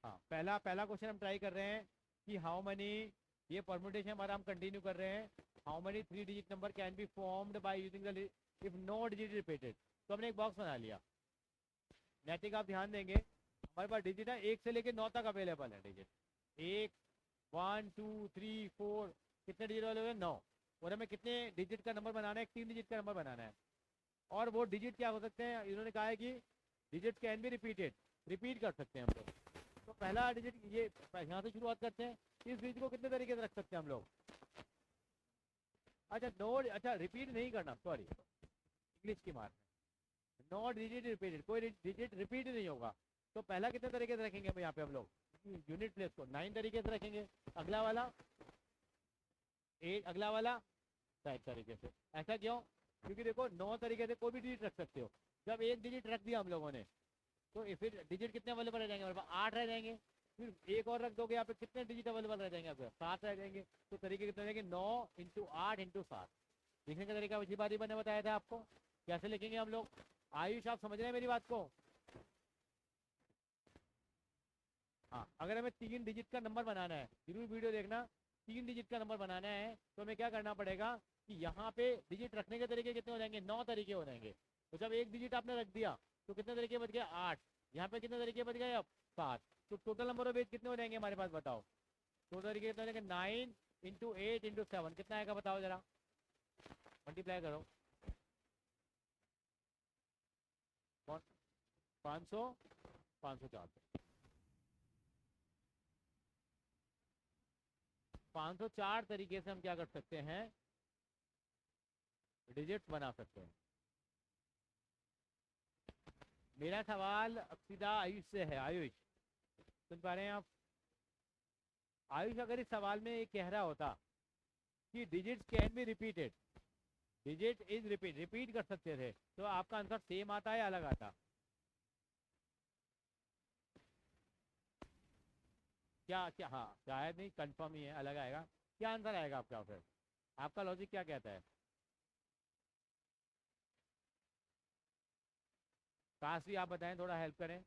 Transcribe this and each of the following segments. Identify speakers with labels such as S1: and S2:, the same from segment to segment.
S1: हाँ, पहला पहला क्वेश्चन हम ट्राई कर रहे हैं कि हाउ मनी, ये परमुटेशन हमारा हम कंटिन्यू कर रहे हैं। How many 3 digit number can be formed by using the if no digit repeated. तो हमने एक बॉक्स बना लिया। नैतिक आप ध्यान देंगे, हमारे पास डिजिट है 1 से लेके 9 तक अवेलेबल है डिजिट। 1, 1, 2, 3, 4, कितने डिजिट वाले हुए? 9। और हमें कितने डिजिट का नंबर बनाना है? एक 3 डिजिट का नंबर बनाना है। और वो डिजिट क्या हो सकते हैं? इन्होंने कहा है कि digit can be repeated, repeat कर सकते हैं हम लोग। तो पहला डिजिट ये यहाँ से शुरुआत करते हैं। इस डिजिट को कितने तरीके से रख सकते हैं हम लोग? अच्छा, नो, अच्छा रिपीट नहीं करना, सॉरी, इंग्लिश की मार। नो डिजिट रिपीटेड, कोई डिजिट रिपीट नहीं होगा। तो पहला कितने तरीके से रखेंगे हम यहाँ पे? हम लोग यूनिट प्लेस को 9 तरीके से रखेंगे। अगला वाला 8, अगला वाला 7 तरीके से। ऐसा क्यों? क्योंकि देखो 9 तरीके से कोई भी डिजिट रख सकते हो। जब एक डिजिट रख दिया हम लोगों ने, तो फिर डिजिट कितने अवेलेबल रह जाएंगे हमारे पास? 8 रह जाएंगे। फिर एक और रख दोगे यहाँ पे, कितने डिजिट अवेलेबल रह जाएंगे? आपके 7 रह जाएंगे। तो तरीके कितने रहेंगे? 9 × 8 × 7। लिखने का तरीका पिछली बार ही मैंने बताया था आपको। कैसे लिखेंगे हम लोग? आयुष, आप समझ रहे हैं मेरी बात को? हाँ, अगर हमें 3 डिजिट का नंबर बनाना है, जरूर वीडियो देखना। 3 डिजिट का नंबर बनाना है तो हमें क्या करना पड़ेगा कि यहाँ पे डिजिट रखने के तरीके कितने हो जाएंगे? 9 तरीके हो जाएंगे। तो जब एक डिजिट आपने रख दिया तो कितने तरीके बच गए? 8। यहाँ पे कितने तरीके बच गए? अब 7। तो टोटल नंबर ऑफ पेज कितने हो जाएंगे हमारे पास? बताओ। टोटल तरीके कितने हो जाएंगे? 9 × 8 × 7। कितना आएगा बताओ जरा, मल्टीप्लाई करो। 500, 500, 400, 504 तरीके से हम क्या कर सकते हैं? डिजिट बना सकते हैं। मेरा सवाल अब सीधा आयुष से है। आयुष, सुन पा रहे हैं आप? आयुष, अगर इस सवाल में ये कह रहा होता कि digits can be repeated, digit is repeat, repeat कर सकते थे, तो आपका आंसर सेम आता है अलग आता? क्या क्या? हाँ, शायद नहीं, कंफर्म ही है, अलग आएगा। क्या आंसर आएगा आपका फिर? आपका लॉजिक क्या कहता है? काश भी आप बताएं, थोड़ा हेल्प करें।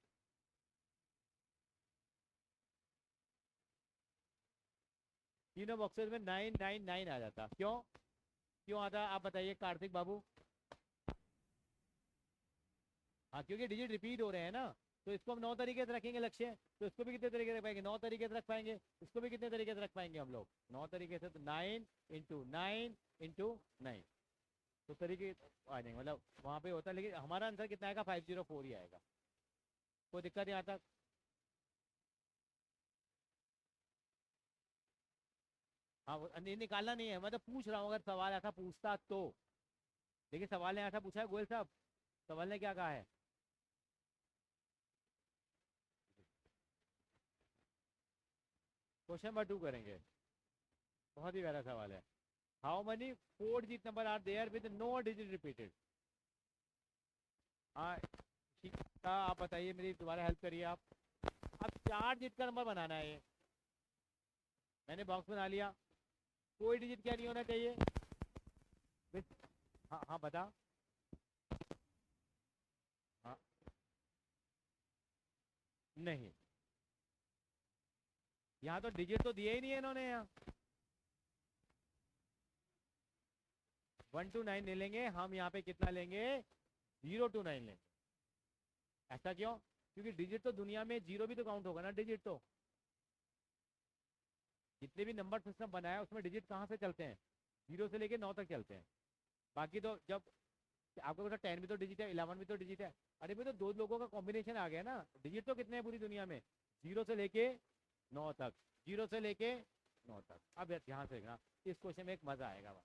S1: तीनों बॉक्सेस में 999 आ जाता। क्यों? क्यों आता? आप बताइए कार्तिक बाबू। हाँ, क्योंकि डिजिट रिपीट हो रहे हैं ना। तो इसको हम 9 तरीके से रखेंगे लक्ष्य। तो इसको भी कितने तरीके से रख पाएंगे? 9 तरीके से रख पाएंगे। इसको भी कितने तरीके से रख पाएंगे हम लोग? 9 तरीके से। तो 9 × 9 × 9। तो तरीके आ जाएंगे, मतलब वहाँ पे होता है। लेकिन हमारा आंसर कितना आएगा? 504 ही आएगा। कोई दिक्कत नहीं आता? हाँ, नहीं, निकालना नहीं है, मैं तो पूछ रहा हूँ, अगर सवाल ऐसा पूछता तो। देखिए, सवाल ने ऐसा पूछा है गोयल साहब। सवाल ने क्या कहा है? क्वेश्चन नंबर 2 करेंगे। बहुत ही प्यारा सवाल है। How many 4 digit number are there with no digit repeated? हाँ, ठीक था, आप बताइए, मेरी दोबारा हेल्प करिए आप। अब 4 डिजिट का नंबर बनाना है ये। मैंने बॉक्स बना लिया। कोई डिजिट क्या नहीं होना चाहिए? विद, हाँ हाँ, बता। हाँ, नहीं, यहाँ तो डिजिट तो दिए ही नहीं है इन्होंने। यहाँ 1 to 9 ले लेंगे हम, यहाँ पे कितना लेंगे? 0 to 9 लेंगे। ऐसा क्यों? क्योंकि डिजिट तो दुनिया में जीरो भी तो काउंट होगा ना, डिजिट तो। जितने भी नंबर सिस्टम बनाया उसमें डिजिट कहाँ से चलते हैं? 0 से लेके 9 तक चलते हैं। बाकी तो जब आपको पता 10 भी तो डिजिट है, 11 भी तो डिजिट है। अरे भाई, तो दो लोगों का कॉम्बिनेशन आ गया ना। डिजिट तो कितने हैं पूरी दुनिया में? 0 से लेके 9 तक। 0 से लेके 9 तक। अब ध्यान से देखना, इस क्वेश्चन में एक मजा आएगा।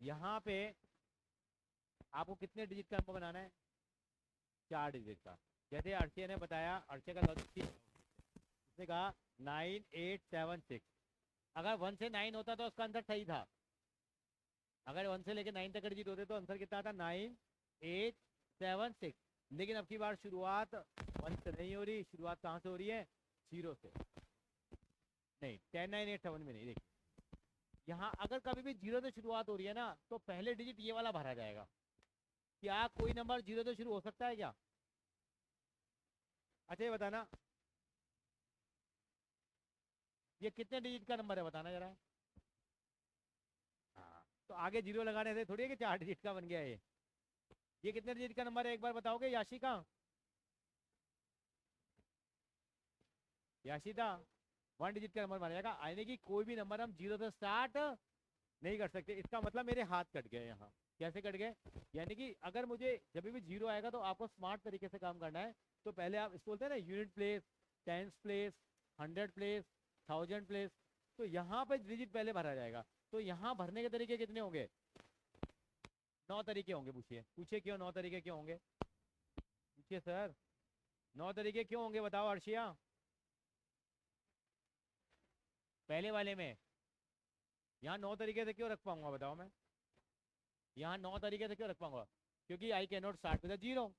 S1: यहाँ पे आपको कितने डिजिट का नंबर बनाना है? 4 डिजिट का। जैसे अर्चय ने बताया, अर्चय का लॉजिक, उसने कहा 9876। अगर 1 से 9 होता तो उसका आंसर सही था। अगर 1 से लेके 9 तक डिजिट होते तो आंसर कितना था? 9876। लेकिन अब की बार शुरुआत 1 से नहीं हो रही, शुरुआत कहाँ से हो रही है? 0 से। नहीं, 10987 में नहीं। देखिए, यहाँ अगर कभी भी 0 से शुरुआत हो रही है ना, तो पहले डिजिट ये वाला भरा जाएगा। क्या कोई नंबर 0 से शुरू हो सकता है क्या? अच्छा ये बताना, ये कितने डिजिट का नंबर है बताना जरा। हाँ तो आगे जीरो लगाने से थोड़ी है कि 4 डिजिट का बन गया ये कितने डिजिट का नंबर है एक बार बताओगे याशिका? याशिता 1 डिजिट का नंबर माना जाएगा, यानी कि कोई भी नंबर हम जीरो से स्टार्ट नहीं कर सकते। इसका मतलब मेरे हाथ कट गए यहाँ। कैसे कट गए? यानी कि अगर मुझे जब भी जीरो आएगा तो आपको स्मार्ट तरीके से काम करना है। तो पहले आप इसको बोलते हैं ना unit place, tens place, 100 place, 1000 place. तो यहाँ पे डिजिट पहले भरा जाएगा। तो यहाँ भरने के तरीके कितने होंगे? 9 तरीके होंगे। पूछिए पूछिए क्यों 9 तरीके क्यों होंगे? पूछिए सर 9 तरीके क्यों होंगे बताओ अर्शिया। पहले वाले में यहाँ 9 तरीके से क्यों रख पाऊंगा बताओ मैं? यहाँ 9 तरीके से क्यों रख पाऊंगा? क्योंकि I can not start with zero.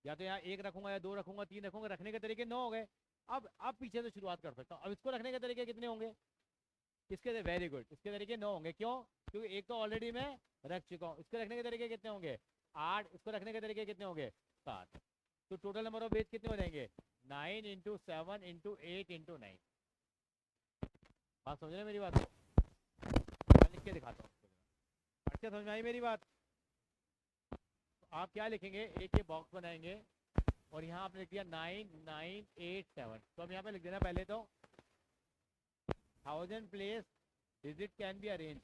S1: या तो यहाँ 1 रखूंगा या 2 रखूंगा 3 रखूंगा, रखने के तरीके 9 हो गए। अब पीछे से शुरुआत कर सकता हूँ। अब इसको रखने के तरीके कितने होंगे? इसके वेरी गुड, इसके तरीके 9 होंगे। क्यों? क्योंकि एक तो ऑलरेडी मैं रख चुका हूँ। इसके रखने के तरीके कितने होंगे? 8। इसको रखने के तरीके कितने होंगे? 7। तो टोटल नंबर ऑफ पेज कितने हो जाएंगे? 9 इंटू 7 इंटू 8 इंटू 9। बात समझ रहे मेरी बात को? मैं लिख के दिखाता हूँ। अच्छा समझ में आई मेरी बात? तो आप क्या लिखेंगे, एक ये बॉक्स बनाएंगे और यहाँ आपने लिख दिया 9987। तो हम यहाँ पे लिख देना पहले तो 1000 place digit can be arrange.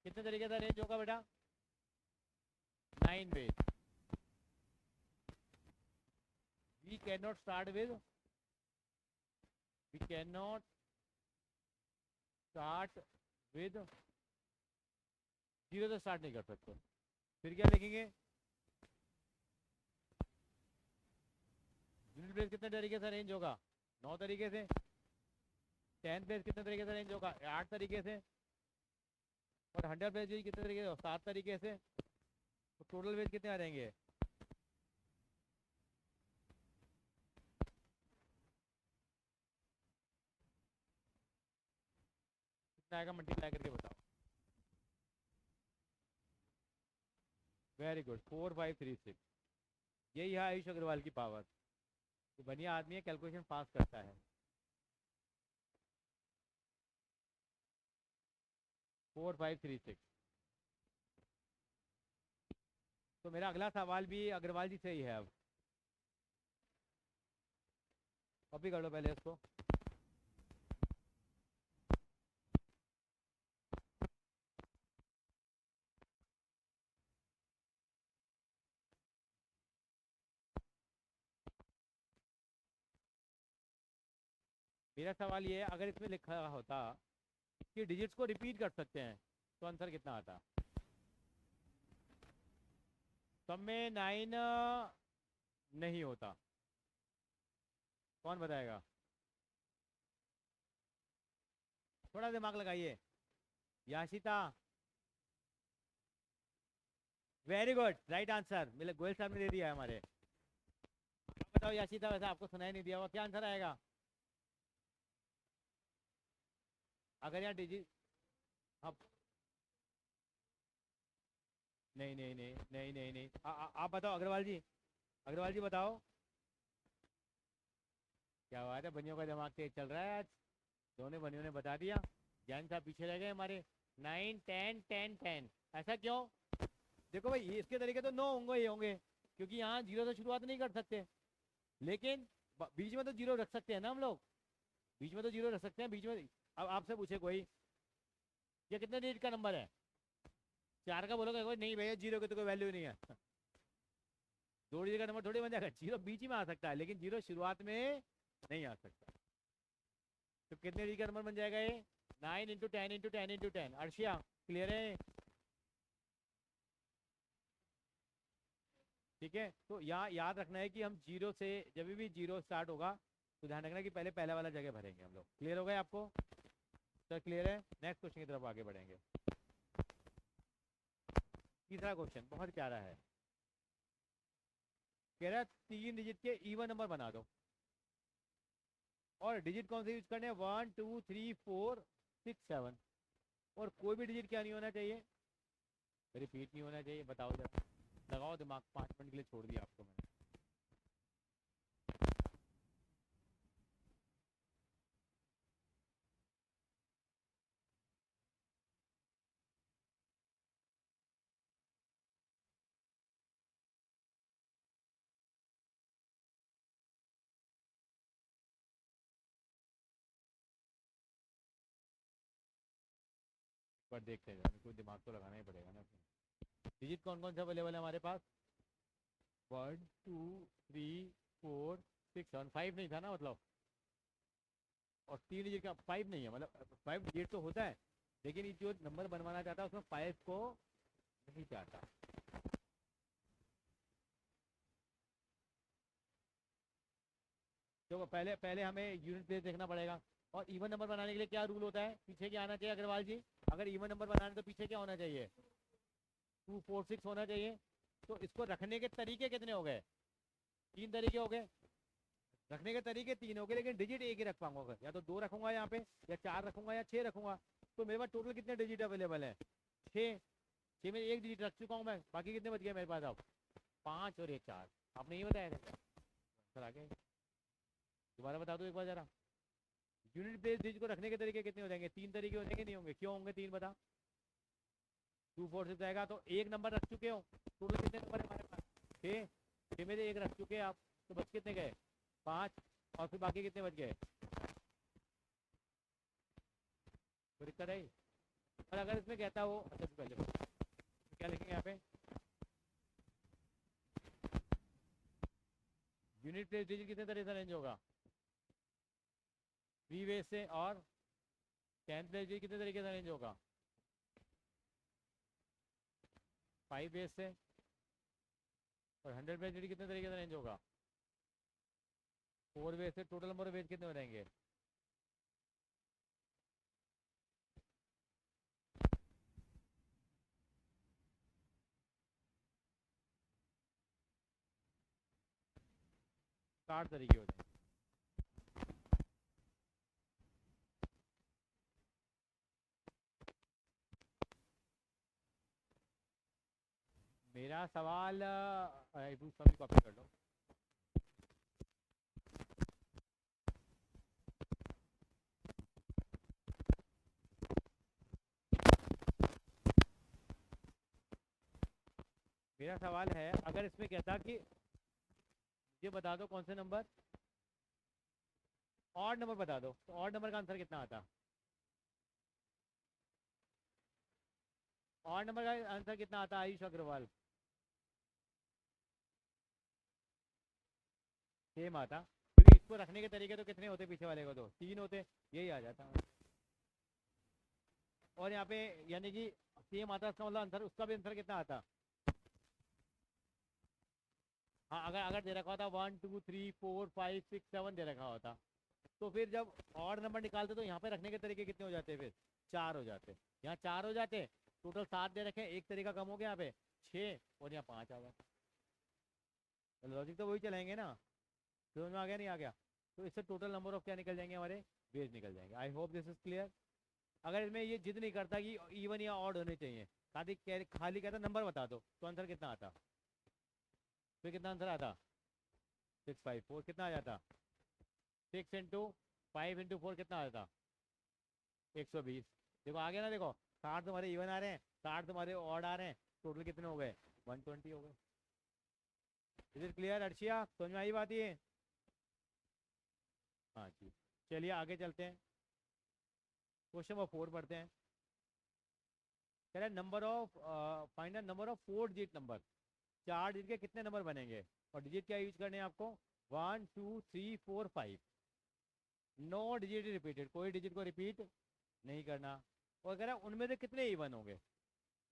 S1: कितने तरीके से अरेंज होगा बेटा? 9 ways। we cannot start with zero से स्टार्ट नहीं कर सकते। फिर क्या लिखेंगे? यूनिट प्लेस कितने तरीके से अरेंज होगा? 9 तरीके से। 10 प्लेस कितने तरीके से अरेंज होगा? 8 तरीके से। और 100 प्लेस भी कितने तरीके से? 7 तरीके से। तो टोटल वेज कितने आ जाएंगे? कितना आएगा मल्टीप्लाई करके बताओ। Very good 4536। यही है आयुष अग्रवाल की पावर। तो बढ़िया आदमी है, कैलकुलेशन पास करता है। 4536। तो मेरा अगला सवाल भी अग्रवाल जी से ही है। अब कॉपी कर लो पहले इसको। मेरा सवाल ये है, अगर इसमें लिखा होता कि डिजिट्स को रिपीट कर सकते हैं तो आंसर कितना आता? सब में 9 नहीं होता। कौन बताएगा? थोड़ा दिमाग लगाइए। याशिता वेरी गुड राइट आंसर मिले, गोयल साहब ने दे दिया है हमारे। बताओ याशिता, वैसे आपको सुनाई नहीं दिया हुआ, क्या आंसर आएगा? अगर यहाँ डिजिट अब नहीं नहीं नहीं नहीं नहीं नहीं आप बताओ अग्रवाल जी। अग्रवाल जी बताओ। क्या बात है, बनियों का दिमाग तेज चल रहा है आज। दोनों बनियों ने बता दिया। जैन साहब पीछे रह गए हमारे। 9 10 10 10। ऐसा क्यों? देखो भाई इसके तरीके तो 9 होंगे ही होंगे, क्योंकि यहाँ जीरो से शुरुआत नहीं कर सकते। लेकिन बीच में तो जीरो रख सकते हैं ना हम लोग। बीच में तो जीरो रख सकते हैं बीच में। अब आपसे पूछे कोई ये कितने डिजिट का नंबर है? 4 का बोलोगे कोई? नहीं भैया जीरो की तो कोई वैल्यू नहीं है। 2 डिजिट का नंबर थोड़ी बन जाएगा। जीरो बीच में आ सकता है लेकिन जीरो शुरुआत में नहीं आ सकता। तो कितने डिजिट का नंबर बन जाएगा ये? 9 into 10 into 10 into 10। Arshiya clear है? ठीक है। तो यहाँ याद रखना है कि हम जीरो से, जब भी जीरो स्टार्ट होगा तो ध्यान रखना कि पहले पहला वाला जगह भरेंगे हम लोग। क्लियर हो गए आपको? सर क्लियर है? नेक्स्ट क्वेश्चन की तरफ आगे बढ़ेंगे। तीसरा क्वेश्चन बहुत प्यारा है। कह रहा है 3 डिजिट के इवन नंबर बना दो। और डिजिट कौन से यूज करने हैं? 1 2 3 4 6 7। और कोई भी डिजिट क्या नहीं होना चाहिए? रिपीट नहीं होना चाहिए। बताओ जरा। लगाओ दिमाग, 5 मिनट के लिए छोड़ दिया आपको मैंने। पर देखते हैं, कोई दिमाग तो लगाना ही पड़ेगा ना। डिजिट कौन कौन से अवेलेबल है हमारे पास? 1 2 3 4 6 7 5 नहीं था ना मतलब, और 3 डिजिट का 5 नहीं है, मतलब 5 डिजिट तो होता है, लेकिन ये जो नंबर बनवाना चाहता है उसमें 5 को नहीं चाहता। तो पहले पहले हमें यूनिट प्लेस देखना पड़ेगा। और इवन नंबर बनाने के लिए क्या रूल होता है, पीछे क्या आना चाहिए अग्रवाल जी? अगर इवन नंबर बनाने तो पीछे क्या होना चाहिए? 2 4 6 होना चाहिए। तो इसको रखने के तरीके कितने हो गए? 3 तरीके हो गए। रखने के तरीके 3 हो गए, लेकिन डिजिट एक ही रख पाऊंगा, या तो 2 रखूंगा यहाँ पे, या 4 रखूंगा, या 6 रखूंगा। तो मेरे पास टोटल कितने डिजिट अवेलेबल है? 6। 6 में एक डिजिट रख चुका हूँ मैं, बाकी कितने बच गए मेरे पास अब? 5 और ये 4। आपने ये बताया था सर? आगे दोबारा बता दो एक बार जरा। यूनिट प्लेस डिजिट को रखने के तरीके कितने हो जाएंगे? 3 तरीके हो जाएंगे, नहीं होंगे? क्यों होंगे 3? बता। 2 4 6 आएगा, तो एक नंबर रख चुके हो। टोटल कितने नंबर है हमारे पास? 6। 6 में से एक रख चुके हैं आप, तो बच कितने गए? 5। और फिर बाकी कितने बच गए? कोई दिक्कत है? और अगर इसमें कहता हो, अच्छा पहले क्या लिखेंगे यहाँ पे? यूनिट प्लेस डिजिट कितने तरह से अरेंज होगा? 3 वे से। और 10 प्लेस डिजिट कितने तरीके से अरेंज होगा? 5 वे से। और 100 प्लेस डिजिट कितने तरीके से अरेंज होगा? 4 वे से। टोटल नंबर ऑफ वेज कितने हो जाएंगे? साठ तरीके हो जाएंगे। मेरा सवाल दूसरा भी कॉपी कर लो। मेरा सवाल है, अगर इसमें कहता कि ये बता दो कौन से नंबर ऑड नंबर बता दो, तो ऑड नंबर का आंसर कितना आता? ऑड नंबर का आंसर कितना आता आयुष अग्रवाल? सेम आता, क्योंकि इसको रखने के तरीके तो कितने होते? पीछे वाले को तो 3 होते, यही आ जाता। और यहाँ पे यानी कि सेम आता, इसका मतलब आंसर, उसका भी आंसर कितना आता? हाँ, अगर अगर दे रखा होता 1 2 3 4 5 6 7 दे रखा होता, तो फिर जब और नंबर निकालते तो यहाँ पे रखने के तरीके कितने हो जाते? फिर 4 हो जाते। यहाँ 4 हो जाते, टोटल 7 दे रखे, एक तरीका कम हो गया यहाँ पे 6, और यहाँ 5 आ जाता। तो लॉजिक तो वही चलाएंगे ना। समझ में आ गया नहीं आ गया? तो इससे टोटल नंबर ऑफ क्या निकल जाएंगे हमारे? बेस निकल जाएंगे। I hope this is clear. अगर इसमें ये जिद नहीं करता कि इवन या ऑड होने चाहिए, खाली कहता नंबर बता दो, तो आंसर कितना आता? फिर कितना आंसर आता? 654 कितना आ जाता? 6 × 5 × 4 कितना आ जाता? 120। देखो आ गया ना, देखो 60 तुम्हारे इवन आ रहे हैं, 60 तुम्हारे ऑड आ रहे हैं, टोटल कितने हो गए? 120 हो गए। Is it clear Arshiya? समझ में आई बात ये? हाँ जी। चलिए आगे चलते हैं, क्वेश्चन नंबर 4 पढ़ते हैं। कह रहा है number of find the number of 4 digit number. 4 digit के कितने नंबर बनेंगे? और डिजिट क्या यूज करने हैं आपको? 1 2 3 4 5। नो डिजिट रिपीटेड, कोई डिजिट को रिपीट नहीं करना। और कह रहा है उनमें से कितने इवन होंगे?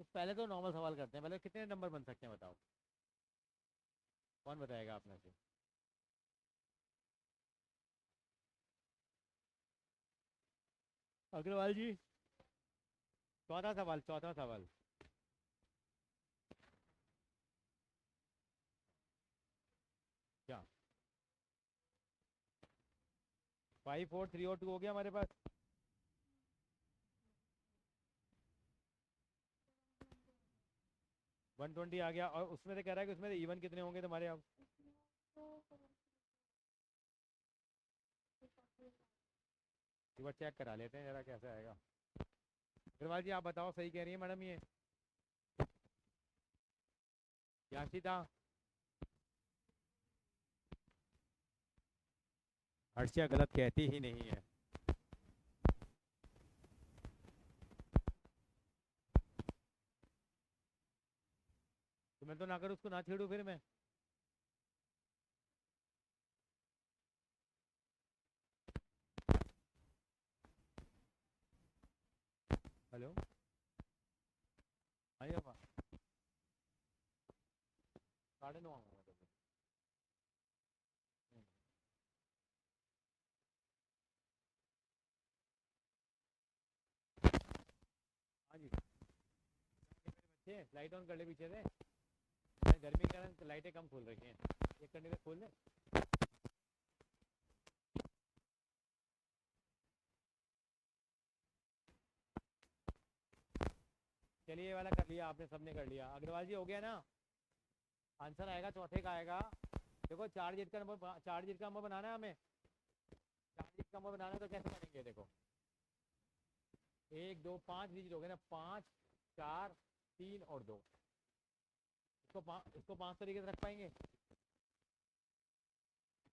S1: तो पहले तो नॉर्मल सवाल करते हैं, पहले कितने नंबर बन सकते हैं बताओ? कौन बताएगा आप में से? अग्रवाल जी। चौथा सवाल, चौथा सवाल। क्या 5 4 3 और 2 हो गया हमारे पास? 120 आ गया, और उसमें से कह रहा है कि उसमें से इवन कितने होंगे तुम्हारे अब? एक बार चेक करा लेते हैं जरा कैसे आएगा। अग्रवाल जी आप बताओ, सही कह रही है मैडम ये? याशिता? अर्शिया गलत कहती ही नहीं है। तो मैं तो ना कर उसको ना छेड़ू फिर मैं। हेलो। हाँ जी पापा। 9:30 आऊँगा तो फिर। हम्म। हाँ जी। बच्चे लाइट ऑन कर ले पीछे से। गर्मी के कारण लाइटें कम खोल रखी हैं, एक घंटे से खोल ले। चलिए ये वाला कर लिया आपने, सबने कर लिया। अग्रवाल जी हो गया ना? आंसर आएगा चौथे का आएगा। देखो 4 डिजिट का नंबर, 4 डिजिट का नंबर बनाना है हमें। 4 डिजिट का नंबर बनाना है तो कैसे बनेंगे देखो। 1 2 5 डिजिट हो गए ना, 5 4 3 और 2। इसको 5 तरीके से रख पाएंगे।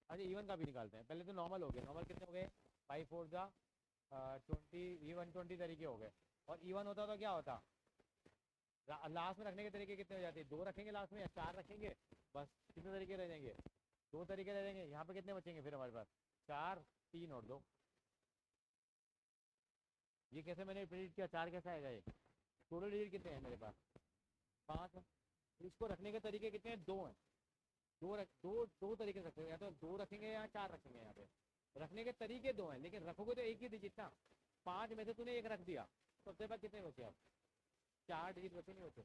S1: अच्छा इवन का भी निकालते हैं, पहले तो नॉर्मल हो गए। नॉर्मल कितने हो गए? 5 4 जा 20, ये 120 तरीके हो गए। और इवन होता तो क्या होता? लास्ट में रखने के तरीके कितने हो जाते हैं? 2 रखेंगे लास्ट में या 4 रखेंगे? बस कितने तरीके रह जाएंगे? 2 तरीके रह जाएंगे। यहाँ पे कितने बचेंगे फिर हमारे पास? 4 3 और 2। ये कैसे मैंने प्रिडिक्ट किया? 4 कैसे आएगा ये? टोटल डिजिट कितने हैं मेरे पास? 5 है। तो इसको रखने के तरीके कितने हैं? 2 हैं। दो तरीके से रखते हैं, या तो 2 रखेंगे या 4 रखेंगे। यहाँ पे रखने के तरीके 2 हैं, लेकिन रखोगे तो एक ही डिजिट ना। 5 में से तूने एक रख दिया, तो उसके बाद कितने बचे? अब 4 डिजिट बचे नहीं बचे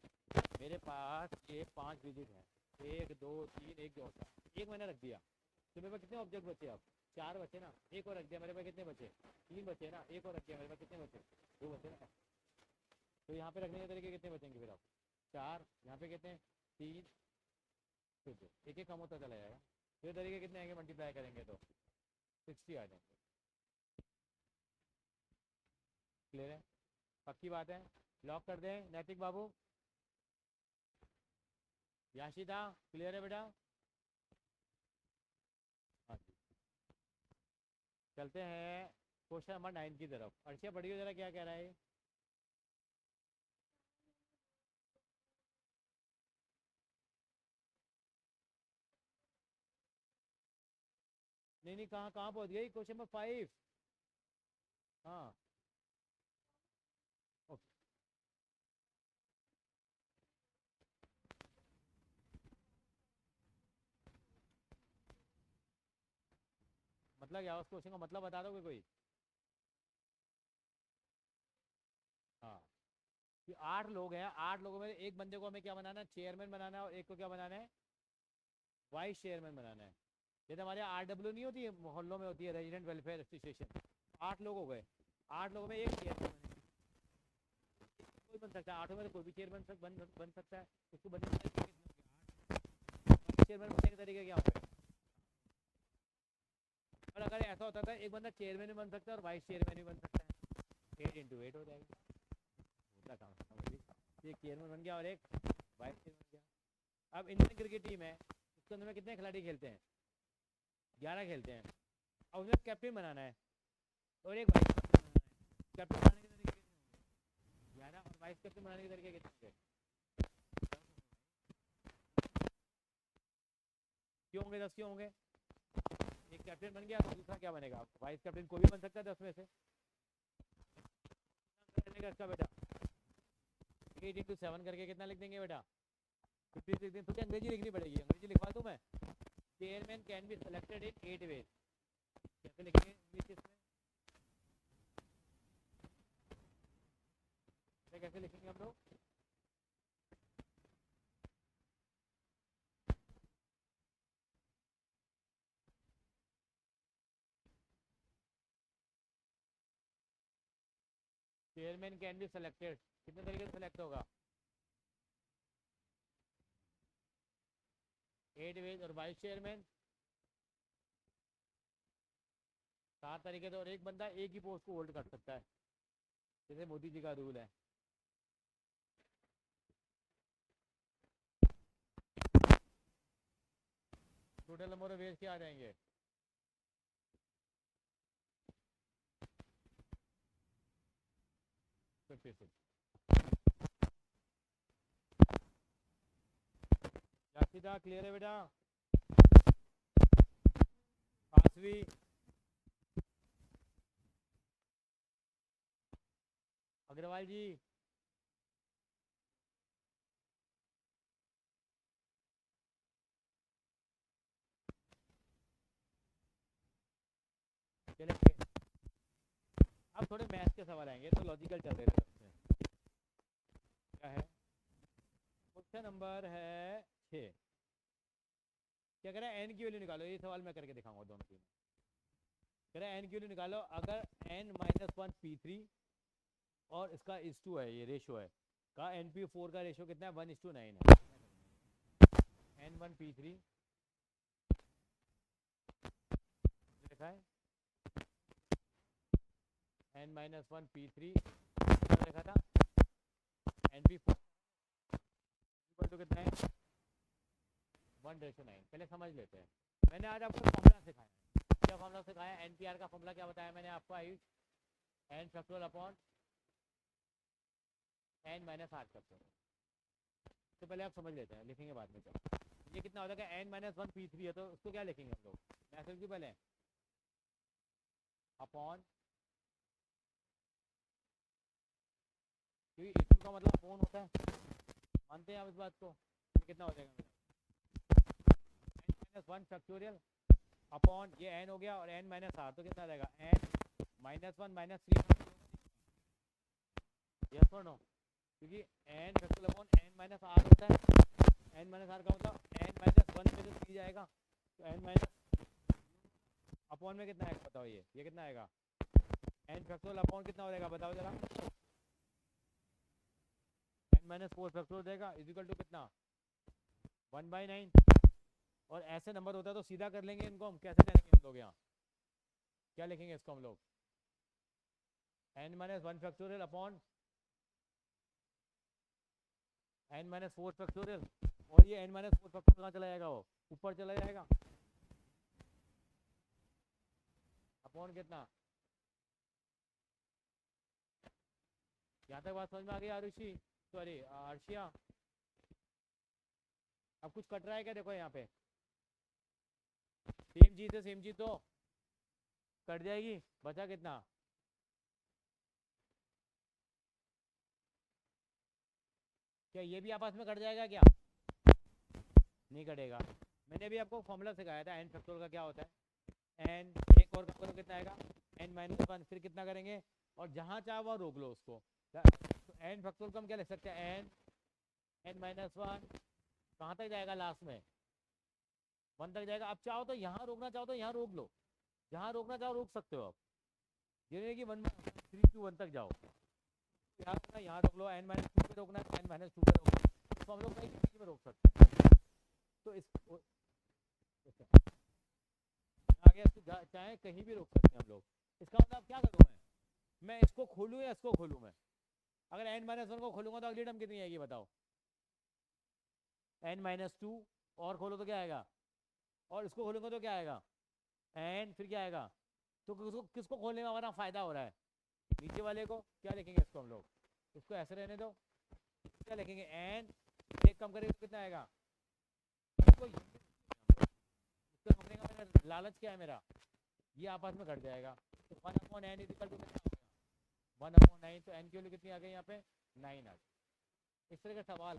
S1: मेरे पास? ये 5 डिजिट है। 1 2 3 1 2 4, एक मैंने रख दिया। तो मेरे पास कितने ऑब्जेक्ट बचे? अब 4 बचे ना। एक और रख दिया, मेरे पास कितने बचे? 3 बचे ना। एक और रख दिया, मेरे पास कितने बचे? 2 बचे ना। तो यहाँ पे रखने के तरीके कितने बचेंगे फिर? अब 4, यहाँ पे कितने? 3 फिर 2, एक एक कम होता चला जाएगा। फिर तरीके कितने आएंगे मल्टीप्लाई करेंगे तो? 60 आ जाएंगे। क्लियर है? पक्की बात है? लॉक कर दें नैतिक बाबू? याशिता क्लियर है बेटा? हाँ जी। चलते हैं क्वेश्चन नंबर 9 की तरफ। अर्शिया पढ़िए जरा क्या कह रहा है। नहीं नहीं, कहाँ कहाँ पहुँच गई? Question number 5। हाँ ओके। मतलब क्या? उस क्वेश्चन का मतलब बता दोगे कोई? हाँ कि 8 लोग हैं, 8 लोगों में एक बंदे को हमें क्या बनाना है? चेयरमैन बनाना है, और एक को क्या बनाना है? वाइस चेयरमैन बनाना है। जैसे हमारे RW नहीं होती है, मोहल्लों में होती है रेजिडेंट वेलफेयर एसोसिएशन। 8 लोग हो गए। 8 लोगों में एक चेयरमैन कोई बन सकता है। 8 में से कोई भी चेयरमैन बन सकता है। उसको बनने के तरीके कितने होंगे? 8 चेयरमैन बनने के तरीके क्या होंगे? और अगर ऐसा होता था एक बंदा चेयरमैन भी बन सकता है और वाइस चेयरमैन भी बन सकता है, 8 × 8 हो जाएगा। होता काम एक चेयरमैन बन गया और एक वाइस चेयरमैन बन गया। अब इंडियन क्रिकेट टीम है, उसके अंदर में कितने खिलाड़ी खेलते हैं? 11 खेलते हैं। अब उसमें कैप्टन बनाना है और एक वाइस कैप्टन बनाना है। कैप्टन बनाने के तरीके कितने होंगे? 11, और वाइस कैप्टन बनाने के तरीके कितने होंगे? क्यों होंगे? 10 क्यों होंगे? एक कैप्टन बन गया तो दूसरा क्या बनेगा? वाइस कैप्टन कोई भी बन सकता है 10 में से। कितना इसका बेटा? 8 × 7 करके कितना लिख देंगे बेटा? 50 लिख देंगे। तुझे अंग्रेजी लिखनी पड़ेगी, अंग्रेजी लिखवा दूँ मैं? Chairman can be selected in 8 ways. कैसे लिखेंगे इंग्लिश इसमें? कैसे लिखेंगे हम लोग? चेयरमैन कैन बी सेलेक्टेड कितने तरीके से सेलेक्ट होगा? 8 वेज और वाइस चेयरमैन 7 तरीके से, और एक बंदा एक ही पोस्ट को होल्ड कर सकता है, जैसे मोदी जी का रूल है। टोटल नंबर ऑफ वेज क्या आ जाएंगे? 56। याशिदा क्लियर है बेटा? पांचवी अग्रवाल जी, चलिए अब थोड़े मैथ्स के सवाल आएंगे, तो लॉजिकल चल रहे थे सबसे। क्या है? क्वेश्चन नंबर है 6। क्या कह रहा है? एन की वैल्यू निकालो। ये सवाल मैं करके दिखाऊंगा दोनों तीन। कह रहा है एन की वैल्यू निकालो अगर n minus one p three और इसका इस टू है, ये रेशो है का एन पी फोर का रेशो कितना है? 1:9 है। एन वन पी थ्री लिखा है, n minus one p three लिखा था, एन पी फोर तो कितना है? 1:9। पहले समझ लेते हैं। मैंने आज आपको फॉर्मूला सिखाया। क्या फॉर्मूला सिखाया? एन पी आर का फॉर्मूला क्या बताया मैंने आपको? आई n factorial upon n minus r factorial. तो पहले आप समझ लेते हैं, लिखेंगे बाद में। चलो ये कितना हो जाएगा? N minus one p three है, तो उसको क्या लिखेंगे हम लोग? मैसेज की पहले अपॉन, क्योंकि इशू का मतलब फोन होता है, मानते हैं आप इस बात को? ये कितना हो जाएगा मेरा? N minus one factorial upon ये एन हो गया और एन माइनस आर, तो कितना आ जाएगा? N minus one minus three. Yes और नो? क्योंकि n factorial upon n minus r होता है। एन माइनस आर का मतलब एन माइनस वन में से थ्री जाएगा, तो एन माइनस अपॉन में कितना आएगा बताओ? ये कितना आएगा? एन फैक्टोरियल अपॉन कितना हो जाएगा बताओ जरा? एन माइनस फोर फैक्टोरियल देगा इजिकल टू कितना? 1/9। और ऐसे नंबर होता है तो सीधा कर लेंगे इनको हम। कैसे करेंगे हम लोग? यहाँ क्या लिखेंगे इसको हम लोग? N minus one factorial upon n minus four factorial, और ये एन माइनस फोर फैक्टोरियल कहाँ चला जाएगा? वो ऊपर चला जाएगा, अपॉन कितना? यहाँ तक बात समझ में आ गई आरुषि? सॉरी अर्शिया। अब कुछ कट रहा है क्या? देखो यहाँ पे सेम चीज है, सेम चीज तो कट जाएगी। बचा कितना? क्या ये भी आपस में कट जाएगा क्या? नहीं कटेगा। मैंने अभी आपको फॉर्मूला सिखाया था एन फैक्टोरियल का क्या होता है। एन एक और करो कितना आएगा? N minus one. फिर कितना करेंगे? और जहाँ चाहो वहाँ रोक लो उसको। तो एन फैक्टोरियल का हम क्या लिख सकते हैं? एन एन माइनस वन कहाँ तक जाएगा? लास्ट में वन तक जाएगा। अब चाहो तो यहाँ रोकना, चाहो तो यहाँ रोक लो। जहाँ रोकना चाहो रोक सकते हो आप। ये नहीं कि वन थ्री टू वन तक जाओ। यहाँ रोकना यहाँ रोक लो, एन माइनस टू पे रोकना है एन माइनस टू पे रोक लो। तो हम लोग कहीं किसी में रोक सकते हैं। तो इस आगे चाहे कहीं भी रोक सकते हैं हम लोग। इसका मतलब क्या करूँ मैं इसको खोलूँ या इसको खोलूँ? मैं अगर एन माइनस वन को खोलूंगा तो अगली टर्म कितनी आएगी बताओ? N minus two. और खोलो तो क्या आएगा? और इसको खोलूंगा तो क्या आएगा? एन, फिर क्या आएगा? तो किसको खोलने में हमारा फायदा हो रहा है? नीचे वाले को। क्या लिखेंगे इसको हम लोग? इसको ऐसे रहने दो। क्या लिखेंगे? एन एक कम करेंगे तो कितना आएगा? इसको रोकने का मेरा लालच क्या है? मेरा ये आपस में घट जाएगा। तो 1/n इक्वल टू कितना हो गया? 1/9। तो एन की वैल्यू कितनी आ गई यहाँ पे? 9 आ गई। इस तरह का सवाल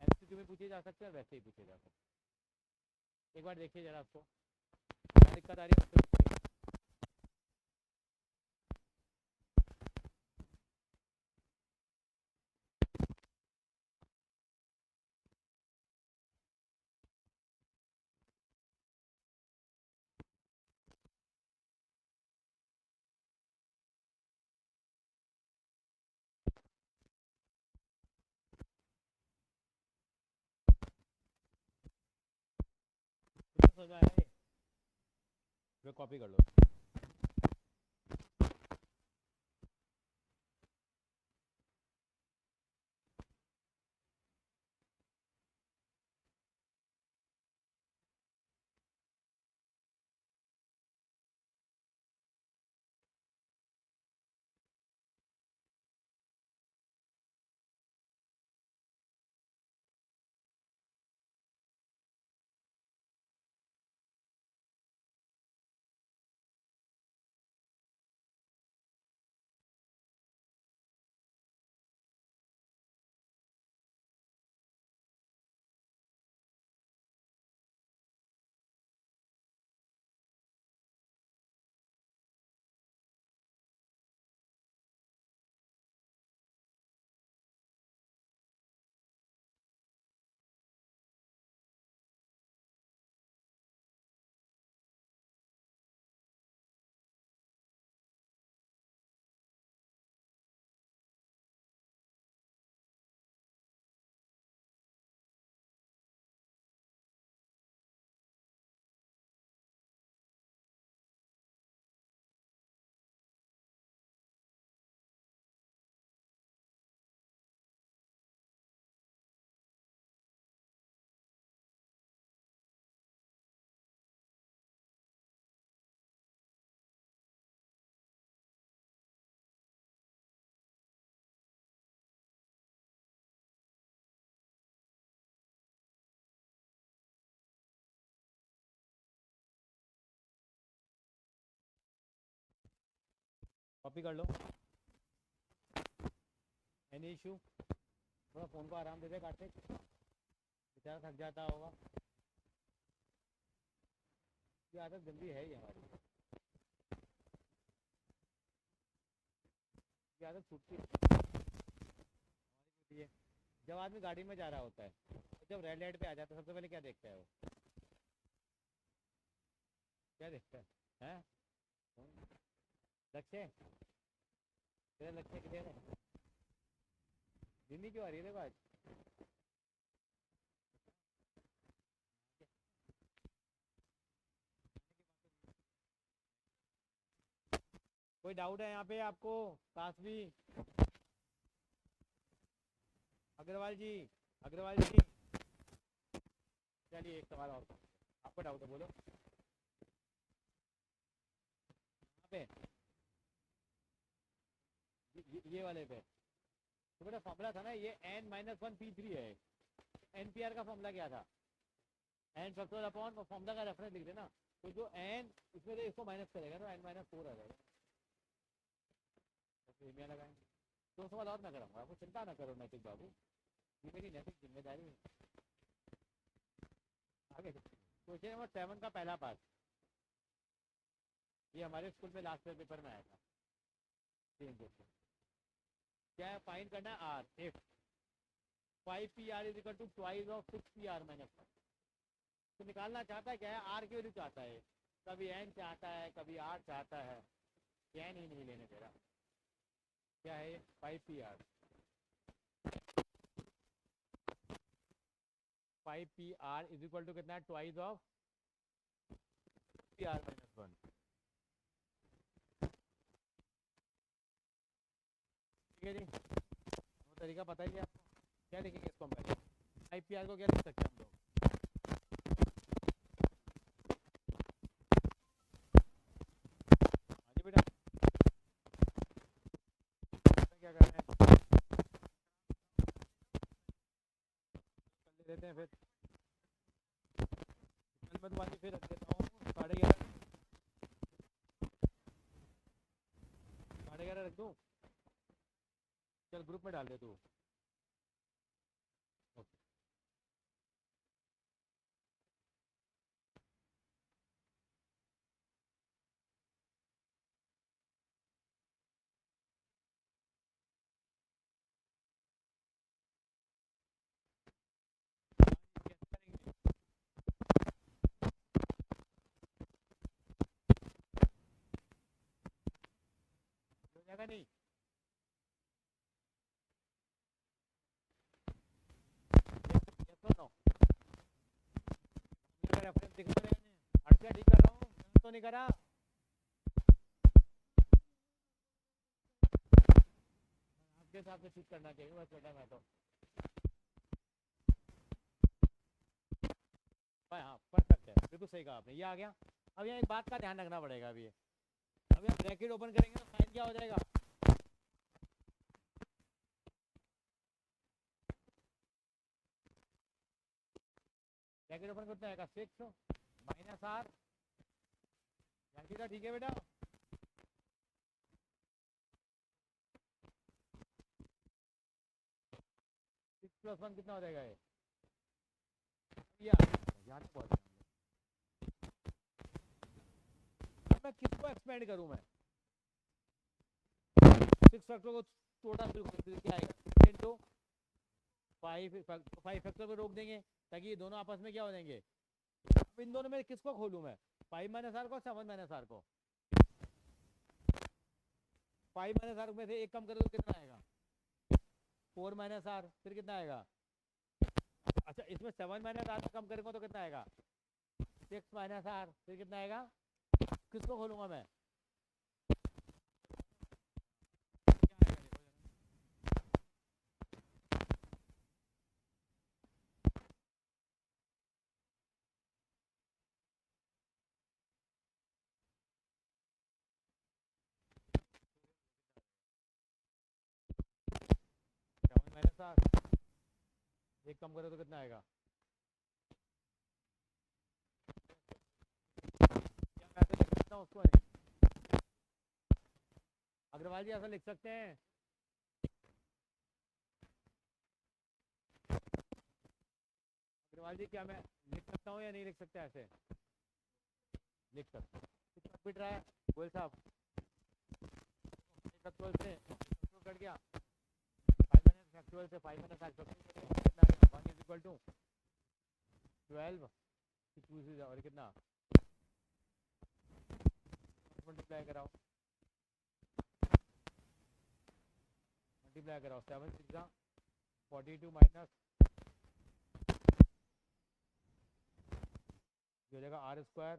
S1: एमसीक्यू में पूछे जा सकते हैं, वैसे ही पूछे जा सकते हैं। एक बार देखिए जरा आपको क्या दिक्कत आ रही है। समझ में आया? ये कॉपी कर लो। कॉपी कर लो। Any issue? थोड़ा फ़ोन को आराम दे दे कार्तिक, बेचारा थक जाता होगा। ये आदत गंदी है ही हमारी, ये आदत छूटती है। जब आदमी गाड़ी में जा रहा होता है तो जब रेड लाइट पे आ जाता है सबसे पहले क्या देखता है वो? क्या देखता है? हैं? लक्ष्य? तेरा लक्ष्य किधर है? दिल्ली क्यों आ रही है देखो आज? कोई डाउट है यहाँ पे आपको? कासवी, अग्रवाल जी, अग्रवाल जी, चलिए एक सवाल और आपको डाउट है, बोलो। यहाँ पे ये वाले पे तो बेटा फॉर्मूला था ना, ये n-1 p3 है। NPR का फॉर्मूला क्या था? n फैक्टोरियल अपॉन फॉर्मूला का रेफरेंस लिख देना, तो जो n इसमें से इसको माइनस करेगा तो n-4 आ जाएगा। तो प्रीमियर लगाएंगे। दो सवाल और मैं कराऊंगा, आपको चिंता ना करो नैतिक बाबू, ये मेरी नैतिक जिम्मेदारी है। आगे क्वेश्चन नंबर 7 का पहला पार्ट, ये हमारे स्कूल में लास्ट ईयर पेपर में आया था। सेम क्वेश्चन क्या है? फाइंड करना है r if 5pr is equal to twice of 6pr minus 1। तो निकालना चाहता है क्या है? आर की वैल्यू चाहता है, कभी एन चाहता है, कभी आर चाहता है, एन ही नहीं लेने दे रहा। क्या है? 5pr 5pr is equal to कितना है? Twice of pr minus 1। ठीक है जी, वो तरीका पता ही है आपको। क्या लिखेंगे इसको हम पहले? 5pr को क्या लिख सकते हैं हम लोग? हाँ जी बेटा, क्या करना है? कर लेते हैं फिर, कल मैं तुम्हारी फिर रख देता हूँ 11:30। 11:30 रख दूँ? चल ग्रुप में डाल दे तू। ओके। कैसे करेंगे? हो जाएगा नहीं? yes or no? रेफरेंस दिख रहा है? तो नहीं करा? आपके हिसाब से शूट करना चाहिए बस बेटा, मैं तो भाई हाँ परफेक्ट है, बिल्कुल सही कहा आपने, ये आ गया। अब यहाँ एक बात का ध्यान रखना पड़ेगा अभी, अब यहाँ ब्रैकेट ओपन करेंगे तो साइन क्या हो जाएगा? ब्रैकेट ओपन करते आएगा 6 माइनस आर, ठीक है बेटा। 6 + 1 कितना हो जाएगा ये? यहाँ तक पहुँच गया। मैं किसको एक्सपेंड करूँ मैं? 6 फैक्टर को छोटा क्या आएगा? इंटू 5 फैक्टर को रोक देंगे ताकि ये दोनों आपस में क्या हो जाएंगे। अब इन दोनों में किसको खोलूं मैं? 5 - r को 7 - r को? 5 - r में से एक कम करो तो कितना आएगा? 4 - r, फिर कितना आएगा? अच्छा इसमें 7 - r कम करेंगे तो कितना आएगा? 6 - r, फिर कितना आएगा? किसको खोलूंगा मैं? एक कम करो तो कितना आएगा? क्या मैं ऐसे लिख सकता हूँ उसको? नहीं, अग्रवाल जी ऐसा लिख सकते हैं? अग्रवाल जी क्या मैं लिख सकता हूँ या नहीं लिख सकता? ऐसे लिख सकता हूँ। कितना पिट रहा है गोयल साहब? फैक्टोरियल से फैक्टोरियल कट गया, 5 - फैक्टोरियल से 5 - फैक्टोरियल कितना आ गया? 1 = 12 2 से और कितना मल्टीप्लाई कराओ, 7 6 42 माइनस हो जाएगा r²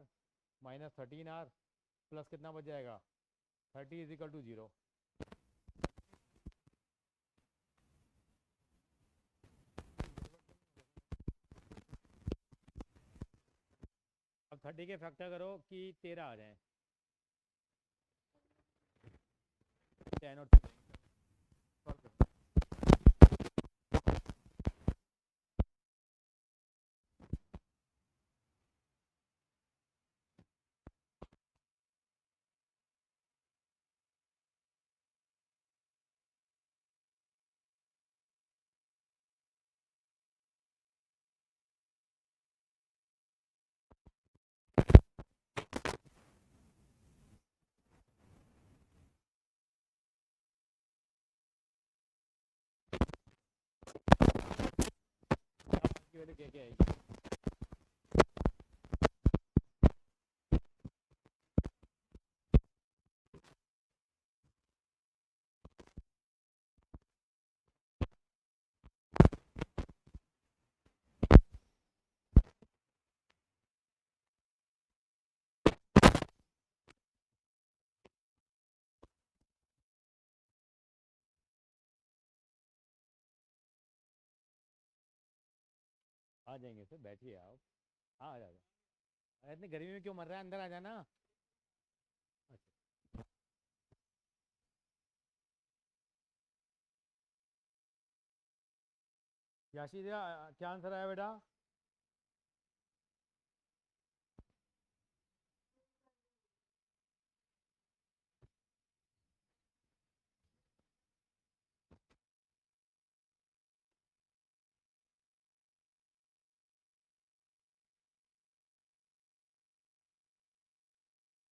S1: माइनस 13r प्लस कितना बच जाएगा? 30 = 0। अब 30 के फैक्टर करो कि 13 आ जाए, 10 और 3 की वैल्यू क्या क्या आएगी? आ जाएंगे सर, बैठिए आप। हाँ आ जाओ, इतनी गर्मी में क्यों मर रहा है, अंदर आ जाना। अच्छा याशी क्या आंसर आया बेटा?